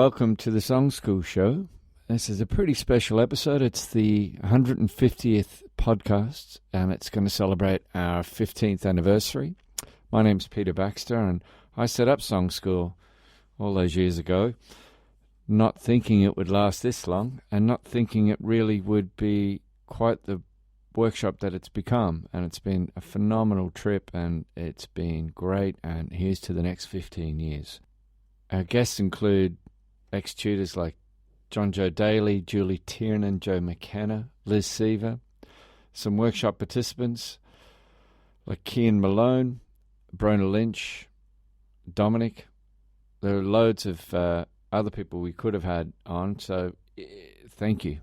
welcome to the Songschool Show. This is a pretty special episode. It's the 150th podcast, and it's going to celebrate our 15th anniversary. My name's Peter Baxter, and I set up Songschool all those years ago, not thinking it would last this long, and not thinking it really would be quite the workshop that it's become. And it's been a phenomenal trip, and it's been great, and here's to the next 15 years. Our guests include ex-tutors like JJ Daly, Julie Tiernan, Joe McKenna, Liz Seaver, some workshop participants like Cian, Malone, Bronagh Lynch, Dominic. There are loads of other people we could have had on, so thank you.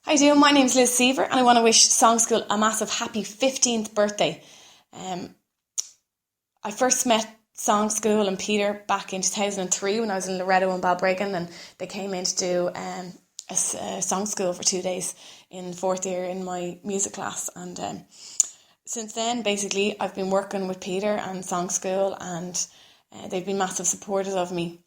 Hi, Doom. My name's Liz Seaver, and I want to wish Songschool a massive happy 15th birthday. I first met Songschool and Peter back in 2003 when I was in Loretto and Balbriggan, and they came in to do a song school for 2 days in fourth year in my music class. And since then, basically, I've been working with Peter and Songschool, and they've been massive supporters of me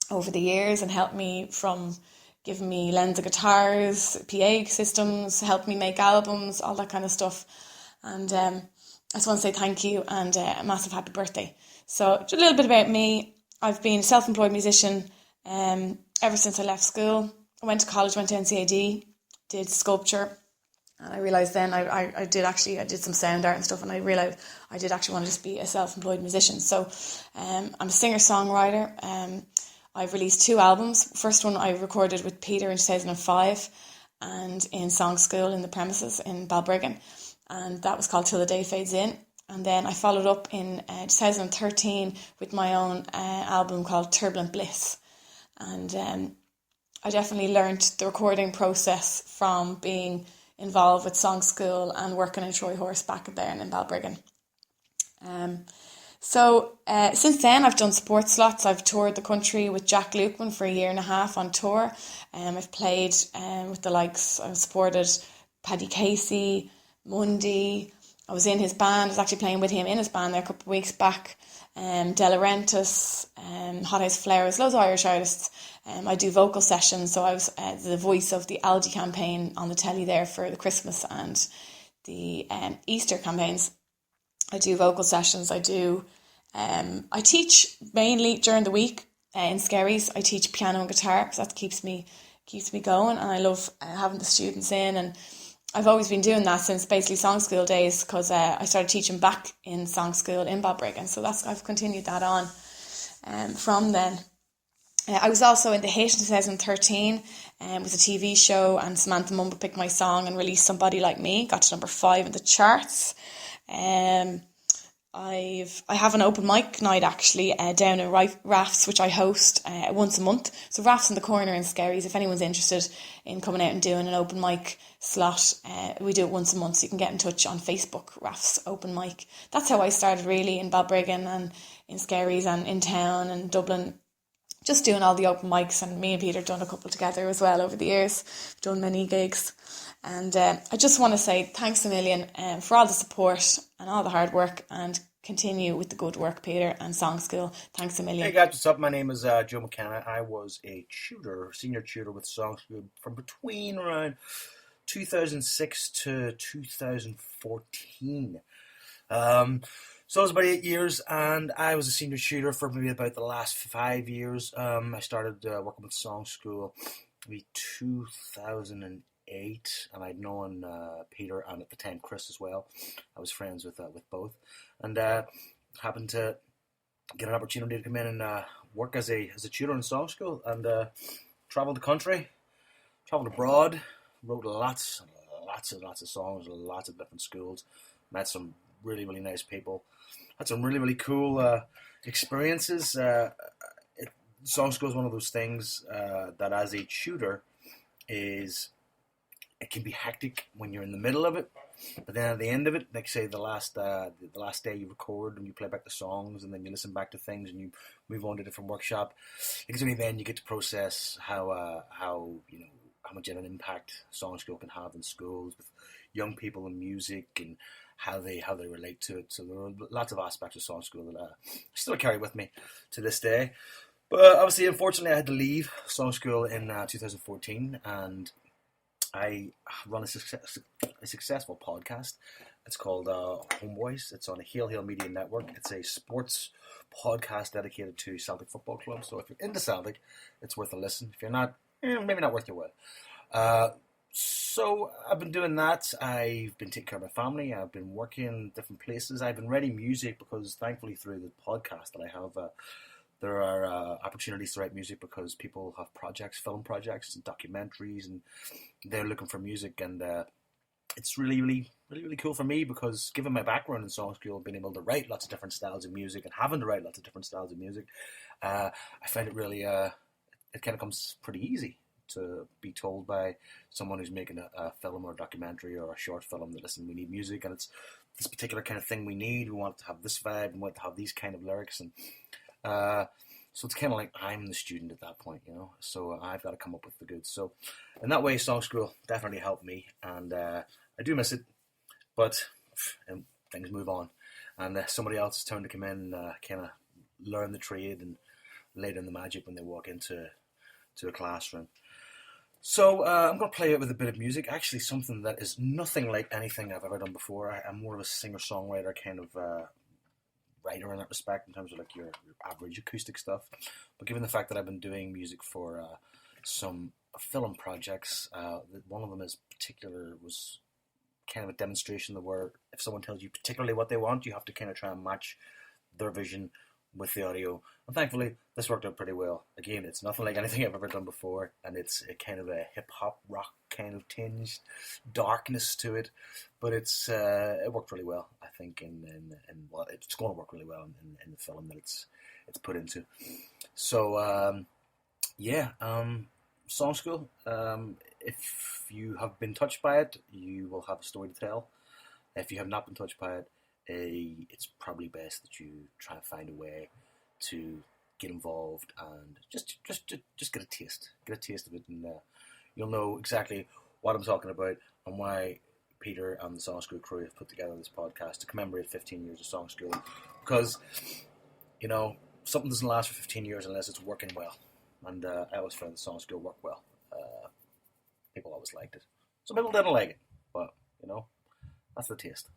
over the years and helped me from giving me lens of guitars, PA systems, helped me make albums, all that kind of stuff. And I just want to say thank you and a massive happy birthday. So just a little bit about me. I've been a self-employed musician ever since I left school. I went to college, went to NCAD, did sculpture, and I realised then I did some sound art and stuff, and I realised I did actually want to just be a self-employed musician. So I'm a singer-songwriter. I've released 2 albums. First one I recorded with Peter in 2005 and in Songschool in the premises in Balbriggan, and that was called Till the Day Fades In. And then I followed up in 2013 with my own album called Turbulent Bliss. And I definitely learned the recording process from being involved with Songschool and working in Troy Horse back there in Balbriggan. So since then I've done support slots. I've toured the country with Jack Lukeman for 1.5 years on tour. I've played with the likes, I've supported Paddy Casey, Mundy. I was in his band. I was actually playing with him in his band there a couple of weeks back. De Laurentiis, Hot House Flowers, loads of Irish artists. I do vocal sessions, so I was the voice of the Aldi campaign on the telly there for the Christmas and the Easter campaigns. I do vocal sessions. I teach mainly during the week in Skerries. I teach piano and guitar because that keeps me going, and I love having the students in. And I've always been doing that since basically Songschool days, because I started teaching back in Songschool in Balbriggan, so I've continued that on from then. I was also in The Hit in 2013 with a TV show, and Samantha Mumba picked my song and released Somebody Like Me, got to number 5 in the charts. I have an open mic night actually down in Rafts, which I host once a month. So Rafts in the Corner in Skerries, if anyone's interested in coming out and doing an open mic slot, we do it once a month, so you can get in touch on Facebook, Rafts Open Mic. That's how I started really in Balbriggan and in Skerries and in town and Dublin, just doing all the open mics, and me and Peter done a couple together as well over the years. We've done many gigs. And I just want to say thanks a million for all the support and all the hard work, and continue with the good work, Peter and Songschool. Thanks a million. Hey guys, what's up? My name is Joe McKenna. I was a senior tutor with Songschool from between around 2006 to 2014. So it was about 8 years, and I was a senior tutor for maybe about the last 5 years. I started working with Songschool maybe 2008, and I'd known Peter and at the time Chris as well. I was friends with both, and happened to get an opportunity to come in and work as a tutor in Songschool, and traveled the country, traveled abroad, wrote lots of songs, lots of different schools, met some really nice people, had some really cool experiences. Songschool is one of those things that as a tutor it can be hectic when you're in the middle of it, but then at the end of it, like say the last day you record and you play back the songs, and then you listen back to things and you move on to a different workshop, because only then you get to process how much of an impact Songschool can have in schools with young people in music and how they relate to it. So there are lots of aspects of Songschool that I still carry with me to this day. But obviously, unfortunately, I had to leave song school in 2014, and I run a successful podcast. It's called Homeboys. It's on a Hill Media Network. It's a sports podcast dedicated to Celtic Football Club. So if you're into Celtic, it's worth a listen. If you're not, maybe not worth your while. So I've been doing that. I've been taking care of my family. I've been working in different places. I've been writing music because thankfully through the podcast that I have, there are opportunities to write music because people have projects, film projects and documentaries, and they're looking for music. And it's really cool for me because given my background in song school, being able to write lots of different styles of music and having to write lots of different styles of music, I find it really, it kind of comes pretty easy to be told by someone who's making a film or a documentary or a short film that, listen, we need music and it's this particular kind of thing we need. We want to have this vibe. We want to have these kind of lyrics. And so it's kind of like I'm the student at that point, so I've got to come up with the goods. So in that way, song school definitely helped me, and I do miss it, but things move on. And somebody else is turn to come in and kind of learn the trade and lay down the magic when they walk into a classroom. So I'm going to play it with a bit of music, actually something that is nothing like anything I've ever done before. I'm more of a singer-songwriter kind of writer in that respect, in terms of like your average acoustic stuff. But given the fact that I've been doing music for some film projects, one of them was kind of a demonstration where if someone tells you particularly what they want, you have to kind of try and match their vision with the audio. And thankfully, this worked out pretty well. Again, it's nothing like anything I've ever done before, and it's a kind of a hip-hop rock kind of tinged darkness to it, but it worked really well, I think, and well, it's going to work really well in the film that it's put into. So, Song School, if you have been touched by it, you will have a story to tell. If you have not been touched by it, it's probably best that you try and find a way to get involved and just get a taste of it, and you'll know exactly what I'm talking about and why Peter and the Song School crew have put together this podcast to commemorate 15 years of Song School, because something doesn't last for 15 years unless it's working well, and I always found the Song School worked well. People always liked it. Some people didn't like it, but that's the taste.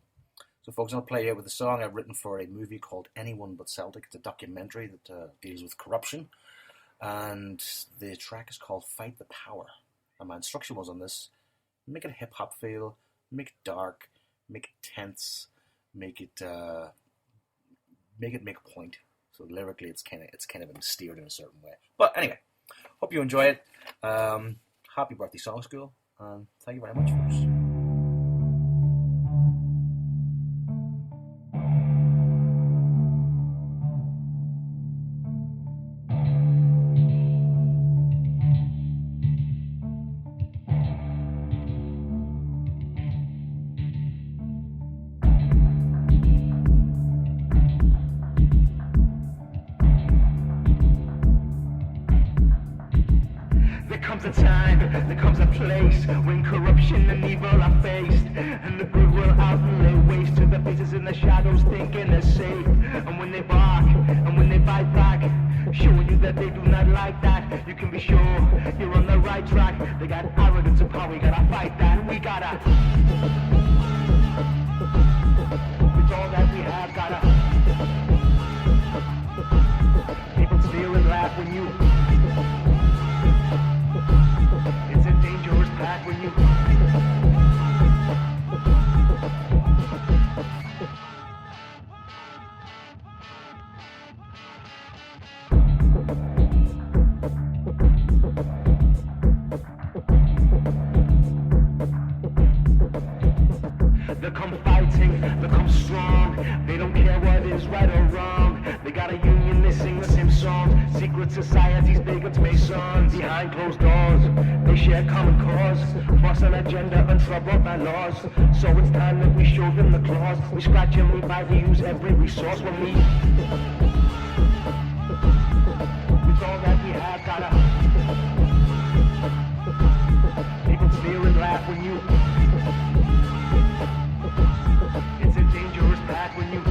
So folks, I'll play you with a song I've written for a movie called Anyone But Celtic. It's a documentary that deals with corruption, and the track is called Fight the Power. And my instruction was on this: make it a hip-hop feel, make it dark, make it tense, make it make a point. So lyrically it's kind of been steered in a certain way. But anyway, hope you enjoy it. Happy birthday, Song School, and thank you very much, folks. There comes a place when corruption and evil are faced, and the good will out and lay waste to the faces in the shadows thinking they're safe. And when they bark and when they bite back, showing you that they do not like that, you can be sure you're on the right track. They got arrogance and power, we gotta fight that. We gotta, with all that we have, gotta. People sneer and laugh when you. It's a dangerous path when you. They come fighting, they come strong. They don't care what is right or wrong. They got a union, they sing the same song. Secret societies, bigots, masons. Behind closed doors, they share common cause. Force an agenda and trouble by laws. So it's time that we show them the claws. We scratch and we bite, we use every resource we meet. With all that we have, gotta. People sneer and laugh when you. It's a dangerous path when you.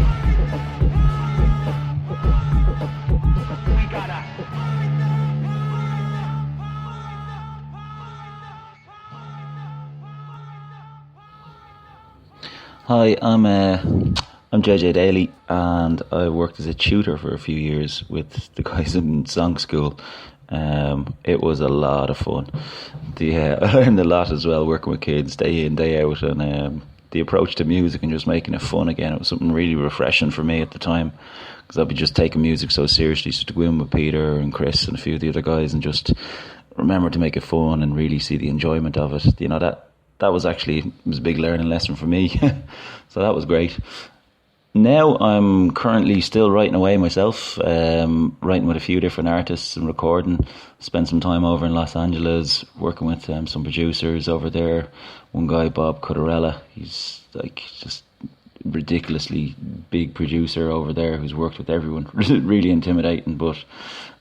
We gotta. Hi, I'm JJ Daly, and I worked as a tutor for a few years with the guys in Songschool. It was a lot of fun. I learned a lot as well, working with kids day in, day out, and the approach to music and just making it fun again. It was something really refreshing for me at the time, because I'd be just taking music so seriously. So to go in with Peter and Chris and a few of the other guys and just remember to make it fun and really see the enjoyment of it, you know, that was actually, it was a big learning lesson for me. So that was great. Now I'm currently still writing away myself, writing with a few different artists and recording. Spent some time over in Los Angeles working with some producers over there. One guy, Bob Cutarella, he's like just ridiculously big producer over there who's worked with everyone. Really intimidating, but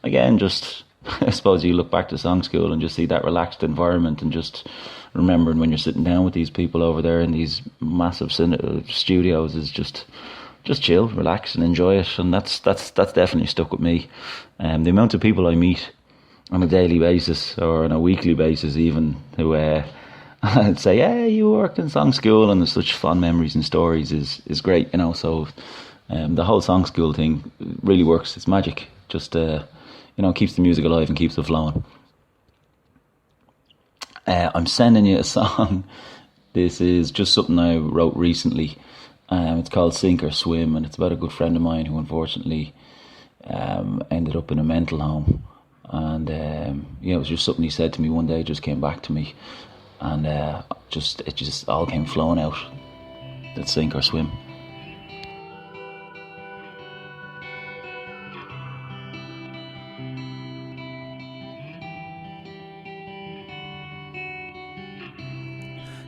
again, just I suppose you look back to Songschool and just see that relaxed environment, and just remembering when you're sitting down with these people over there in these massive studios is just chill, relax and enjoy it. And that's definitely stuck with me. The amount of people I meet on a daily basis or on a weekly basis even who I'd say, hey, you worked in Songschool, and there's such fond memories and stories is great, you know. So the whole Songschool thing really works. It's magic. Just you know, keeps the music alive and keeps it flowing. I'm sending you a song. This is just something I wrote recently. It's called Sink or Swim, and it's about a good friend of mine who unfortunately ended up in a mental home. And yeah, it was just something he said to me one day, just came back to me, and it just all came flowing out. Let's sink or swim.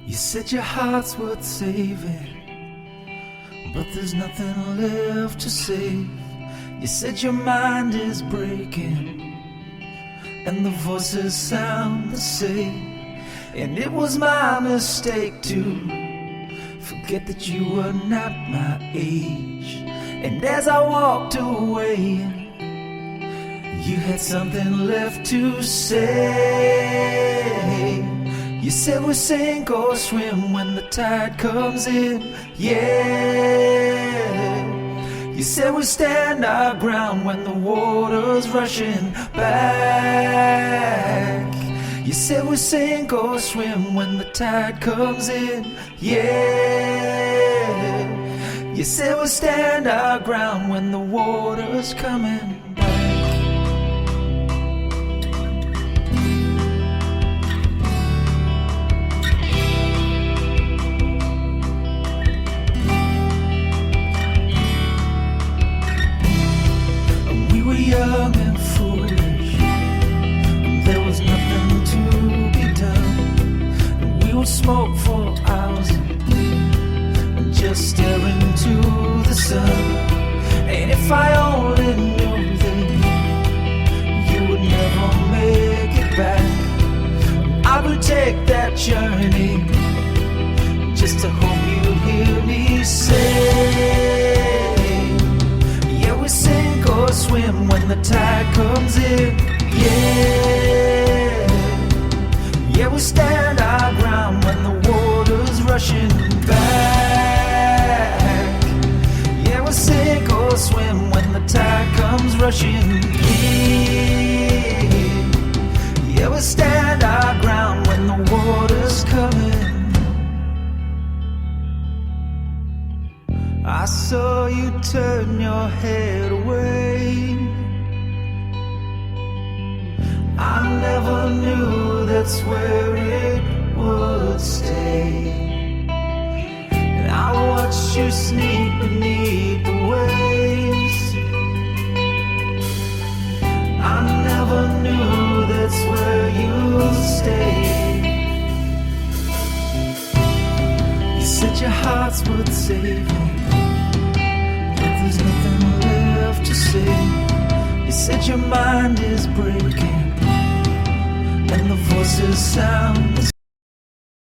You said your heart's worth saving, but there's nothing left to save. You said your mind is breaking, and the voices sound the same. And it was my mistake to forget that you were not my age. And as I walked away, you had something left to say. You said we'll sink or swim when the tide comes in, yeah. You said we'll stand our ground when the water's rushing back. You said we'll sink or swim when the tide comes in, yeah. You said we'll stand our ground when the water's coming. Young and foolish, and there was nothing to be done. And we would smoke for hours and just stare into the sun. And if I only knew that you would never make it back, I would take that journey just to hope you'd hear me say, yeah, we sink or swim when the tide comes in, yeah. Yeah, we stand our ground when the water's rushing back. Yeah, we sink or swim when the tide comes rushing in. Yeah, we stand our ground when the water's coming. I saw you turn your head away. I never knew that's where it would stay. And I watched you sneak beneath the waves. I never knew that's where you'd stay. You said your heart's worth saving, there's nothing left to say. You said your mind is breaking, and the voices sound the